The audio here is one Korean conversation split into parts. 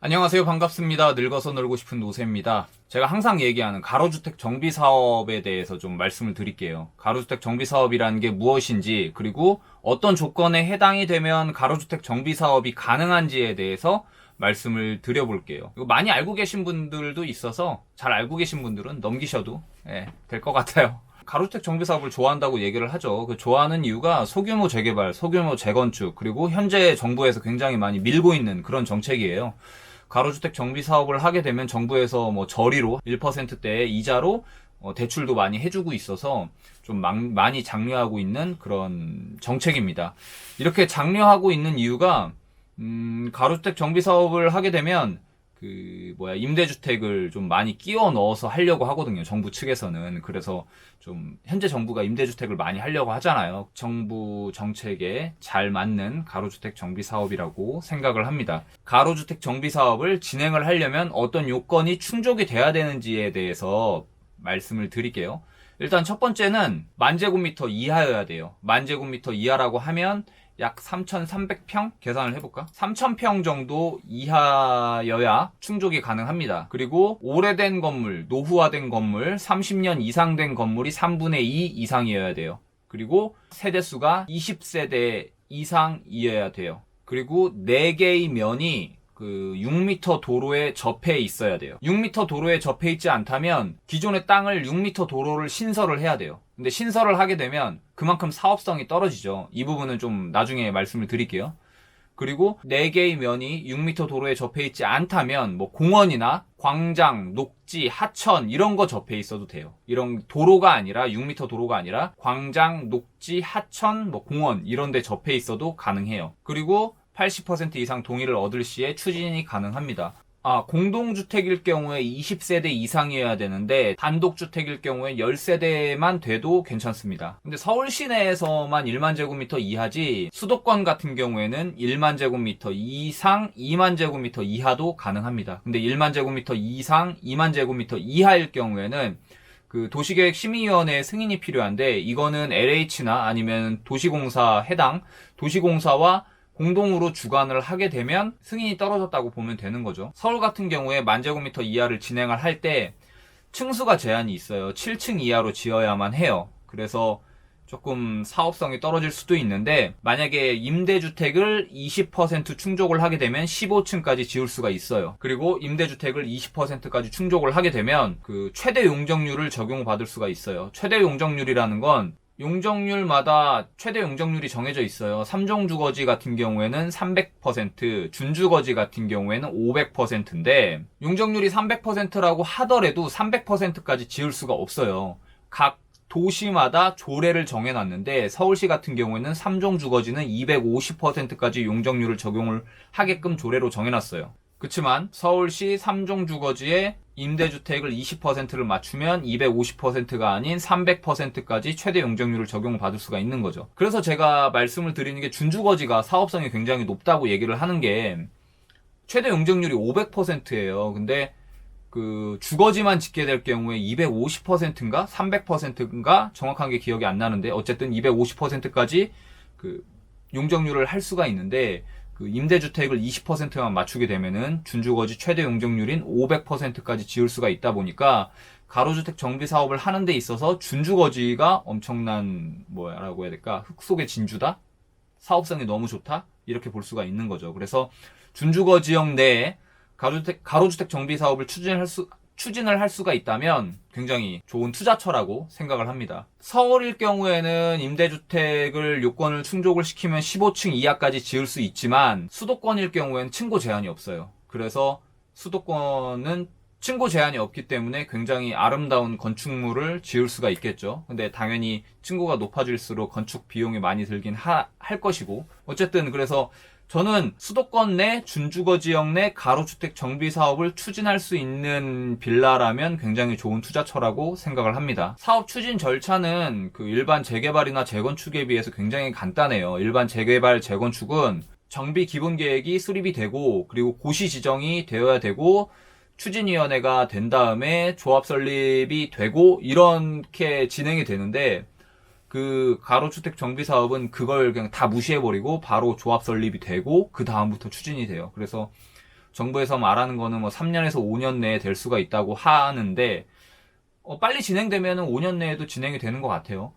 안녕하세요. 반갑습니다. 늙어서 놀고 싶은 노세입니다. 제가 항상 얘기하는 가로주택 정비 사업에 대해서 좀 말씀을 드릴게요. 가로주택 정비 사업이라는 게 무엇인지, 그리고 어떤 조건에 해당이 되면 가로주택 정비 사업이 가능한지에 대해서 말씀을 드려볼게요. 이거 많이 알고 계신 분들도 있어서 잘 알고 계신 분들은 넘기셔도 될 것 같아요. 가로주택 정비 사업을 좋아한다고 얘기를 하죠. 그 좋아하는 이유가 소규모 재개발, 소규모 재건축, 그리고 현재 정부에서 굉장히 많이 밀고 있는 그런 정책이에요. 가로주택 정비 사업을 하게 되면 정부에서 뭐 저리로 1%대의 이자로 대출도 많이 해주고 있어서 좀 많이 장려하고 있는 그런 정책입니다. 이렇게 장려하고 있는 이유가 가로주택 정비 사업을 하게 되면 임대주택을 좀 많이 끼워 넣어서 하려고 하거든요. 정부 측에서는. 그래서 좀, 현재 정부가 임대주택을 많이 하려고 하잖아요. 정부 정책에 잘 맞는 가로주택 정비 사업이라고 생각을 합니다. 가로주택 정비 사업을 진행을 하려면 어떤 요건이 충족이 돼야 되는지에 대해서 말씀을 드릴게요. 일단 첫 번째는 10,000제곱미터 이하여야 돼요. 10,000제곱미터 이하라고 하면 약 3,300평? 계산을 해볼까? 3,000평 정도 이하여야 충족이 가능합니다. 그리고 오래된 건물, 노후화된 건물, 30년 이상 된 건물이 3분의 2 이상이어야 돼요. 그리고 세대수가 20세대 이상이어야 돼요. 그리고 4개의 면이 6m 도로에 접해 있어야 돼요. 6m 도로에 접해 있지 않다면 기존의 땅을 6m 도로를 신설을 해야 돼요. 근데 신설을 하게 되면 그만큼 사업성이 떨어지죠. 이 부분은 좀 나중에 말씀을 드릴게요. 그리고 4개의 면이 6m 도로에 접해 있지 않다면 뭐 공원이나 광장, 녹지, 하천 이런 거 접해 있어도 돼요. 이런 도로가 아니라 6m 도로가 아니라 광장, 녹지, 하천, 뭐 공원 이런 데 접해 있어도 가능해요. 그리고 80% 이상 동의를 얻을 시에 추진이 가능합니다. 공동주택일 경우에 20세대 이상이어야 되는데 단독주택일 경우에 10세대만 돼도 괜찮습니다. 근데 서울 시내에서만 1만 제곱미터 이하지 수도권 같은 경우에는 1만 제곱미터 이상 2만 제곱미터 이하도 가능합니다. 근데 1만 제곱미터 이상 2만 제곱미터 이하일 경우에는 도시계획심의위원회 승인이 필요한데 이거는 LH나 아니면 도시공사 해당 도시공사와 공동으로 주관을 하게 되면 승인이 떨어졌다고 보면 되는 거죠. 서울 같은 경우에 10,000제곱미터 이하를 진행을 할 때 층수가 제한이 있어요. 7층 이하로 지어야만 해요. 그래서 조금 사업성이 떨어질 수도 있는데 만약에 임대주택을 20% 충족을 하게 되면 15층까지 지을 수가 있어요. 그리고 임대주택을 20%까지 충족을 하게 되면 최대 용적률을 적용받을 수가 있어요. 최대 용적률이라는 건 용적률마다 최대 용적률이 정해져 있어요. 3종 주거지 같은 경우에는 300%, 준주거지 같은 경우에는 500%인데 용적률이 300%라고 하더라도 300%까지 지을 수가 없어요. 각 도시마다 조례를 정해놨는데 서울시 같은 경우에는 3종 주거지는 250%까지 용적률을 적용을 하게끔 조례로 정해놨어요. 그렇지만 서울시 3종 주거지에 임대주택을 20%를 맞추면 250%가 아닌 300%까지 최대 용적률을 적용받을 수가 있는 거죠. 그래서 제가 말씀을 드리는 게 준주거지가 사업성이 굉장히 높다고 얘기를 하는 게 최대 용적률이 500%예요. 근데 주거지만 짓게 될 경우에 250%인가 300%인가 정확하게 기억이 안 나는데 어쨌든 250%까지 용적률을 할 수가 있는데 임대주택을 20%만 맞추게 되면은 준주거지 최대 용적률인 500%까지 지을 수가 있다 보니까 가로주택 정비 사업을 하는 데 있어서 준주거지가 엄청난 뭐라고 해야 될까? 흙 속의 진주다? 사업성이 너무 좋다? 이렇게 볼 수가 있는 거죠. 그래서 준주거지역 내에 가로주택 정비 사업을 추진을 할 수가 있다면 굉장히 좋은 투자처라고 생각을 합니다. 서울일 경우에는 임대주택을 요건을 충족을 시키면 15층 이하까지 지을 수 있지만 수도권일 경우에는 층고 제한이 없어요. 그래서 수도권은 층고 제한이 없기 때문에 굉장히 아름다운 건축물을 지을 수가 있겠죠. 근데 당연히 층고가 높아질수록 건축 비용이 많이 들긴 할 것이고 어쨌든 그래서 저는 수도권 내 준주거 지역 내 가로주택 정비 사업을 추진할 수 있는 빌라라면 굉장히 좋은 투자처라고 생각을 합니다. 사업 추진 절차는 일반 재개발이나 재건축에 비해서 굉장히 간단해요. 일반 재개발, 재건축은 정비 기본 계획이 수립이 되고 그리고 고시 지정이 되어야 되고 추진위원회가 된 다음에 조합 설립이 되고 이렇게 진행이 되는데 가로주택 정비 사업은 그걸 그냥 다 무시해버리고 바로 조합 설립이 되고 그 다음부터 추진이 돼요. 그래서 정부에서 말하는 거는 뭐 3년에서 5년 내에 될 수가 있다고 하는데 빨리 진행되면은 5년 내에도 진행이 되는 것 같아요.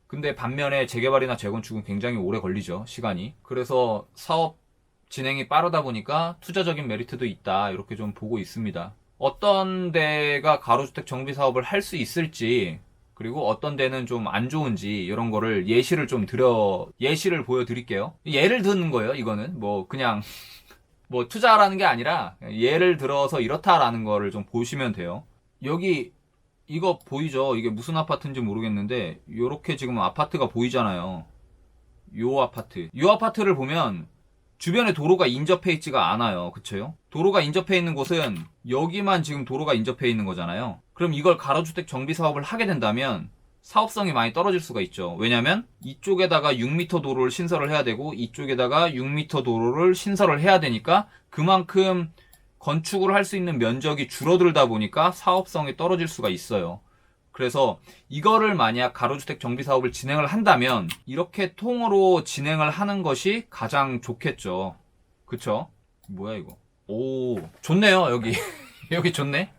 근데 반면에 재개발이나 재건축은 굉장히 오래 걸리죠, 시간이. 그래서 사업 진행이 빠르다 보니까 투자적인 메리트도 있다, 이렇게 좀 보고 있습니다. 어떤 데가 가로주택 정비 사업을 할 수 있을지, 그리고 어떤 데는 좀 안 좋은지, 이런 거를 예시를 보여드릴게요. 예를 드는 거예요, 이거는. 뭐, 그냥, 뭐, 투자라는 게 아니라, 예를 들어서 이렇다라는 거를 좀 보시면 돼요. 여기, 이거 보이죠? 이게 무슨 아파트인지 모르겠는데, 요렇게 지금 아파트가 보이잖아요. 요 아파트를 보면, 주변에 도로가 인접해 있지가 않아요. 그쵸? 도로가 인접해 있는 곳은 여기만 지금 도로가 인접해 있는 거잖아요. 그럼 이걸 가로주택 정비 사업을 하게 된다면 사업성이 많이 떨어질 수가 있죠. 왜냐면 이쪽에다가 6m 도로를 신설을 해야 되고 이쪽에다가 6m 도로를 신설을 해야 되니까 그만큼 건축을 할 수 있는 면적이 줄어들다 보니까 사업성이 떨어질 수가 있어요. 그래서 이거를 만약 가로주택 정비 사업을 진행을 한다면 이렇게 통으로 진행을 하는 것이 가장 좋겠죠. 그쵸? 뭐야 이거? 오, 좋네요. 여기 여기 좋네.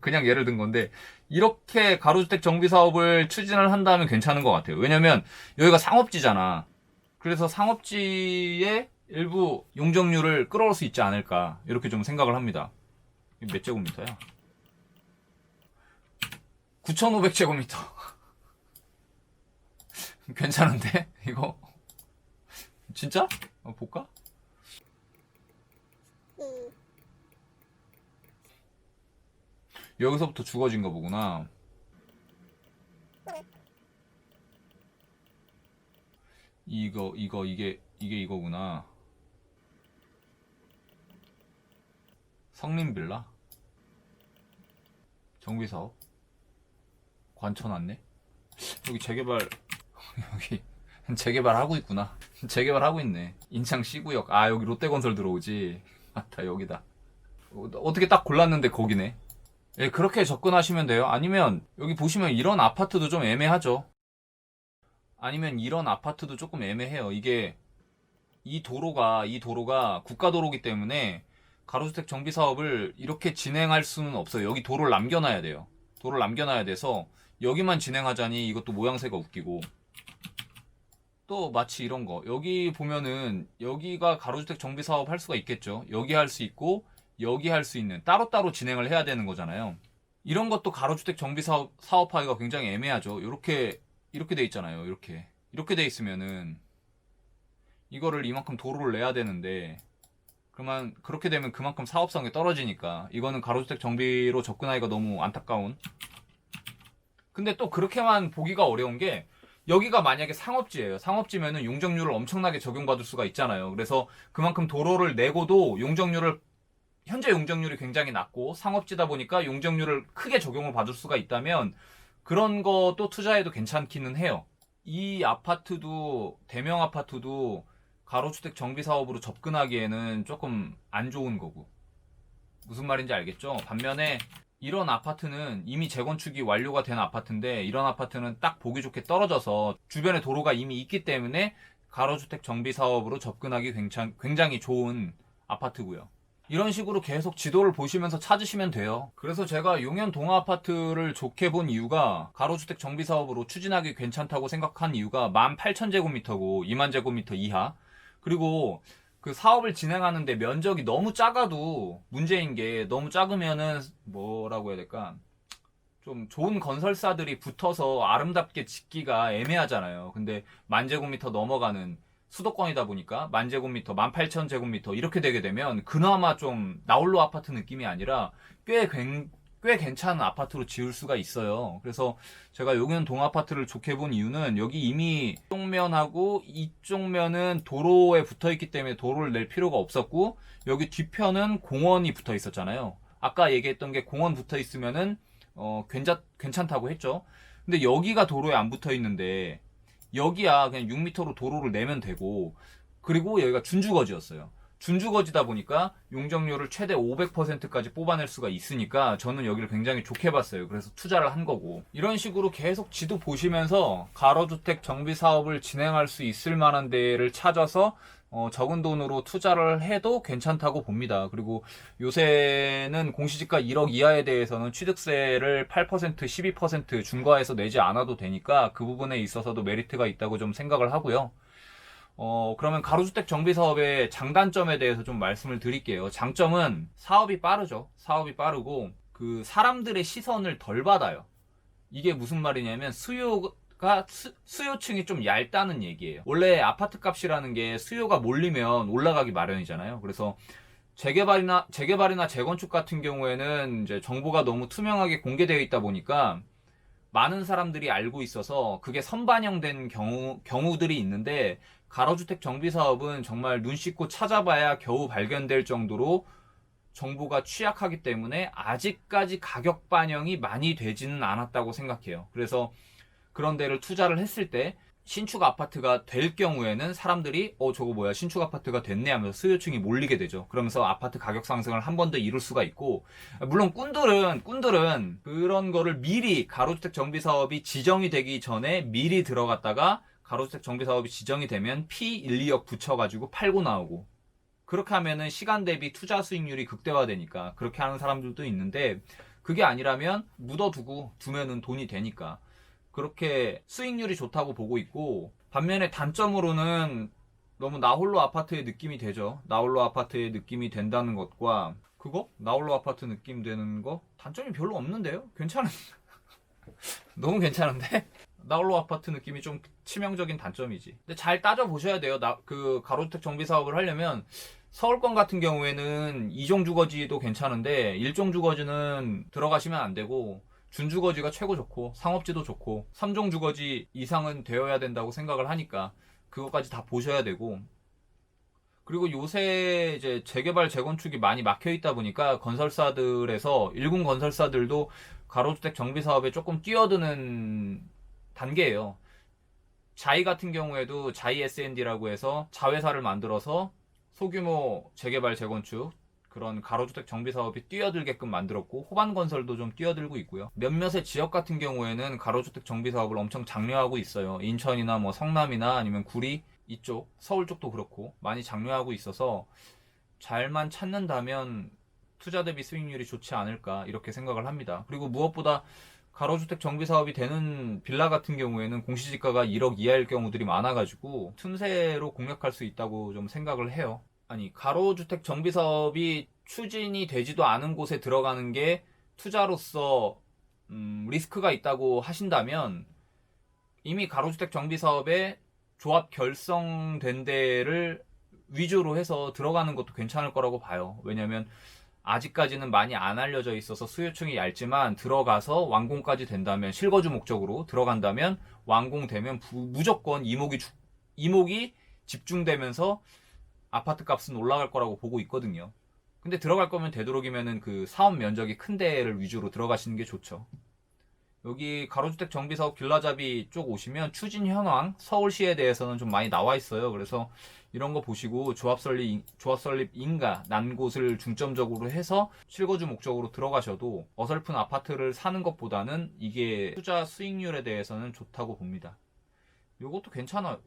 그냥 예를 든 건데 이렇게 가로주택 정비 사업을 추진을 한다면 괜찮은 것 같아요. 왜냐면 여기가 상업지잖아. 그래서 상업지의 일부 용적률을 끌어올 수 있지 않을까, 이렇게 좀 생각을 합니다. 몇 제곱미터야? 9,500제곱미터. 괜찮은데? 이거? 진짜? 볼까? 여기서부터 죽어진 거 보구나. 이게 이거구나. 성림빌라? 정비사업? 관쳐놨네? 여기 여기 재개발하고 있구나. 재개발하고 있네. 인창 C구역. 아, 여기 롯데건설 들어오지. 맞다, 여기다. 어떻게 딱 골랐는데 거기네. 예, 그렇게 접근하시면 돼요. 아니면 여기 보시면 이런 아파트도 좀 애매하죠. 아니면 이런 아파트도 조금 애매해요. 이게 이 도로가 국가도로기 때문에 가로주택 정비 사업을 이렇게 진행할 수는 없어요. 여기 도로를 남겨놔야 돼요. 도로를 남겨놔야 돼서 여기만 진행하자니 이것도 모양새가 웃기고. 또 마치 이런 거, 여기 보면은 여기가 가로주택 정비 사업 할 수가 있겠죠. 여기 할 수 있고 여기 할 수 있는, 따로따로 진행을 해야 되는 거잖아요. 이런 것도 가로주택 정비 사업하기가 굉장히 애매하죠. 이렇게 돼 있잖아요. 이렇게 돼 있으면은 이거를 이만큼 도로를 내야 되는데, 그러면 그렇게 되면 그만큼 사업성이 떨어지니까 이거는 가로주택 정비로 접근하기가 너무 안타까운. 근데 또 그렇게만 보기가 어려운 게, 여기가 만약에 상업지예요. 상업지면은 용적률을 엄청나게 적용받을 수가 있잖아요. 그래서 그만큼 도로를 내고도 현재 용적률이 굉장히 낮고 상업지다 보니까 용적률을 크게 적용을 받을 수가 있다면 그런 것도 투자해도 괜찮기는 해요. 이 아파트도, 대명 아파트도 가로주택 정비 사업으로 접근하기에는 조금 안 좋은 거고. 무슨 말인지 알겠죠? 반면에 이런 아파트는 이미 재건축이 완료가 된 아파트인데, 이런 아파트는 딱 보기 좋게 떨어져서 주변에 도로가 이미 있기 때문에 가로주택 정비 사업으로 접근하기 굉장히 좋은 아파트고요. 이런 식으로 계속 지도를 보시면서 찾으시면 돼요. 그래서 제가 용현 동아아파트를 좋게 본 이유가, 가로주택 정비 사업으로 추진하기 괜찮다고 생각한 이유가 18,000제곱미터고 20,000제곱미터 이하. 그리고 그 사업을 진행하는데 면적이 너무 작아도 문제인 게, 너무 작으면은 뭐라고 해야 될까? 좀 좋은 건설사들이 붙어서 아름답게 짓기가 애매하잖아요. 근데 10,000제곱미터 넘어가는 수도권이다 보니까 10,000제곱미터, 18,000제곱미터 이렇게 되게 되면 그나마 좀 나홀로 아파트 느낌이 아니라 꽤 괜찮은 아파트로 지을 수가 있어요. 그래서 제가 용현 동아파트를 좋게 본 이유는, 여기 이미 이쪽 면하고 이쪽 면은 도로에 붙어 있기 때문에 도로를 낼 필요가 없었고, 여기 뒤편은 공원이 붙어 있었잖아요. 아까 얘기했던 게, 공원 붙어 있으면은 괜찮다고 했죠. 근데 여기가 도로에 안 붙어 있는데 여기야 그냥 6m로 도로를 내면 되고, 그리고 여기가 준주거지였어요. 준주거지다 보니까 용적률을 최대 500%까지 뽑아낼 수가 있으니까 저는 여기를 굉장히 좋게 봤어요. 그래서 투자를 한 거고. 이런 식으로 계속 지도 보시면서 가로주택 정비 사업을 진행할 수 있을 만한 데를 찾아서 적은 돈으로 투자를 해도 괜찮다고 봅니다. 그리고 요새는 공시지가 1억 이하에 대해서는 취득세를 8%, 12% 중과해서 내지 않아도 되니까 그 부분에 있어서도 메리트가 있다고 좀 생각을 하고요. 그러면 가로주택 정비 사업의 장단점에 대해서 좀 말씀을 드릴게요. 장점은 사업이 빠르죠. 사업이 빠르고 그 사람들의 시선을 덜 받아요. 이게 무슨 말이냐면 수요층이 좀 얇다는 얘기예요. 원래 아파트 값이라는 게 수요가 몰리면 올라가기 마련이잖아요. 그래서 재개발이나 재건축 같은 경우에는 이제 정보가 너무 투명하게 공개되어 있다 보니까 많은 사람들이 알고 있어서 그게 선반영된 경우들이 있는데, 가로주택 정비 사업은 정말 눈 씻고 찾아봐야 겨우 발견될 정도로 정보가 취약하기 때문에 아직까지 가격 반영이 많이 되지는 않았다고 생각해요. 그래서 그런 데를 투자를 했을 때 신축 아파트가 될 경우에는 사람들이 저거 뭐야, 신축 아파트가 됐네 하면서 수요층이 몰리게 되죠. 그러면서 아파트 가격 상승을 한 번 더 이룰 수가 있고, 물론 꾼들은 그런 거를 미리 가로주택 정비 사업이 지정이 되기 전에 미리 들어갔다가 가로주택 정비 사업이 지정이 되면 P1, 2억 붙여가지고 팔고 나오고, 그렇게 하면은 시간 대비 투자 수익률이 극대화되니까 그렇게 하는 사람들도 있는데, 그게 아니라면 두면은 돈이 되니까 그렇게 수익률이 좋다고 보고 있고, 반면에 단점으로는 너무 나홀로 아파트의 느낌이 되죠. 나홀로 아파트의 느낌이 된다는 것과 나홀로 아파트 느낌 되는 거 단점이 별로 없는데요? 괜찮은 너무 괜찮은데? 나홀로 아파트 느낌이 좀 치명적인 단점이지. 근데 잘 따져보셔야 돼요. 그 가로주택 정비 사업을 하려면 서울권 같은 경우에는 2종 주거지도 괜찮은데 1종 주거지는 들어가시면 안 되고, 준주거지가 최고 좋고 상업지도 좋고 3종 주거지 이상은 되어야 된다고 생각을 하니까 그것까지 다 보셔야 되고, 그리고 요새 이제 재개발 재건축이 많이 막혀 있다 보니까 건설사들에서 일군 건설사들도 가로주택 정비 사업에 조금 뛰어드는 단계예요. 자이 같은 경우에도 자이 S&D라고 해서 자회사를 만들어서 소규모 재개발 재건축 그런 가로주택 정비 사업이 뛰어들게끔 만들었고, 호반건설도 좀 뛰어들고 있고요. 몇몇의 지역 같은 경우에는 가로주택 정비 사업을 엄청 장려하고 있어요. 인천이나 뭐 성남이나 아니면 구리 이쪽, 서울 쪽도 그렇고 많이 장려하고 있어서 잘만 찾는다면 투자 대비 수익률이 좋지 않을까 이렇게 생각을 합니다. 그리고 무엇보다 가로주택 정비 사업이 되는 빌라 같은 경우에는 공시지가가 1억 이하일 경우들이 많아가지고 틈새로 공략할 수 있다고 좀 생각을 해요. 아니, 가로주택 정비 사업이 추진이 되지도 않은 곳에 들어가는 게 투자로서 리스크가 있다고 하신다면, 이미 가로주택 정비 사업에 조합 결성된 데를 위주로 해서 들어가는 것도 괜찮을 거라고 봐요. 왜냐면 아직까지는 많이 안 알려져 있어서 수요층이 얇지만, 들어가서 완공까지 된다면, 실거주 목적으로 들어간다면 완공되면 무조건 이목이 집중되면서 아파트 값은 올라갈 거라고 보고 있거든요. 근데 들어갈 거면 되도록이면은 그 사업 면적이 큰 데를 위주로 들어가시는 게 좋죠. 여기 가로주택 정비사업 길라잡이 쪽 오시면 추진 현황 서울시에 대해서는 좀 많이 나와 있어요. 그래서 이런 거 보시고 조합 설립 인가 난 곳을 중점적으로 해서 실거주 목적으로 들어가셔도 어설픈 아파트를 사는 것보다는 이게 투자 수익률에 대해서는 좋다고 봅니다. 요것도 괜찮아.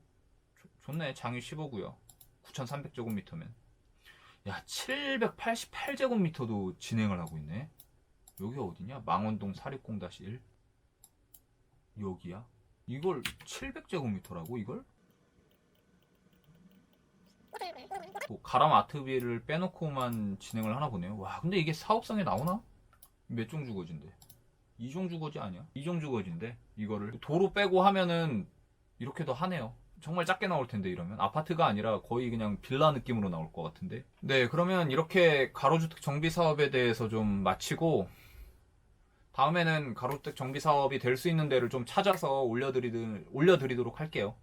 좋네. 장유 15구요. 9,300제곱미터면. 야, 788제곱미터도 진행을 하고 있네. 여기 어디냐? 망원동 460-1. 여기야? 이걸 700제곱미터라고 이걸? 가람 아트비를 빼놓고만 진행을 하나 보네요. 와, 근데 이게 사업성에 나오나? 몇 종 주거지인데? 2종 주거지 아니야? 2종 주거지인데 이거를 도로 빼고 하면은 이렇게 더 하네요. 정말 작게 나올 텐데, 이러면 아파트가 아니라 거의 그냥 빌라 느낌으로 나올 것 같은데. 네, 그러면 이렇게 가로주택 정비 사업에 대해서 좀 마치고, 다음에는 가로주택 정비 사업이 될 수 있는 데를 좀 찾아서 올려드리도록 할게요.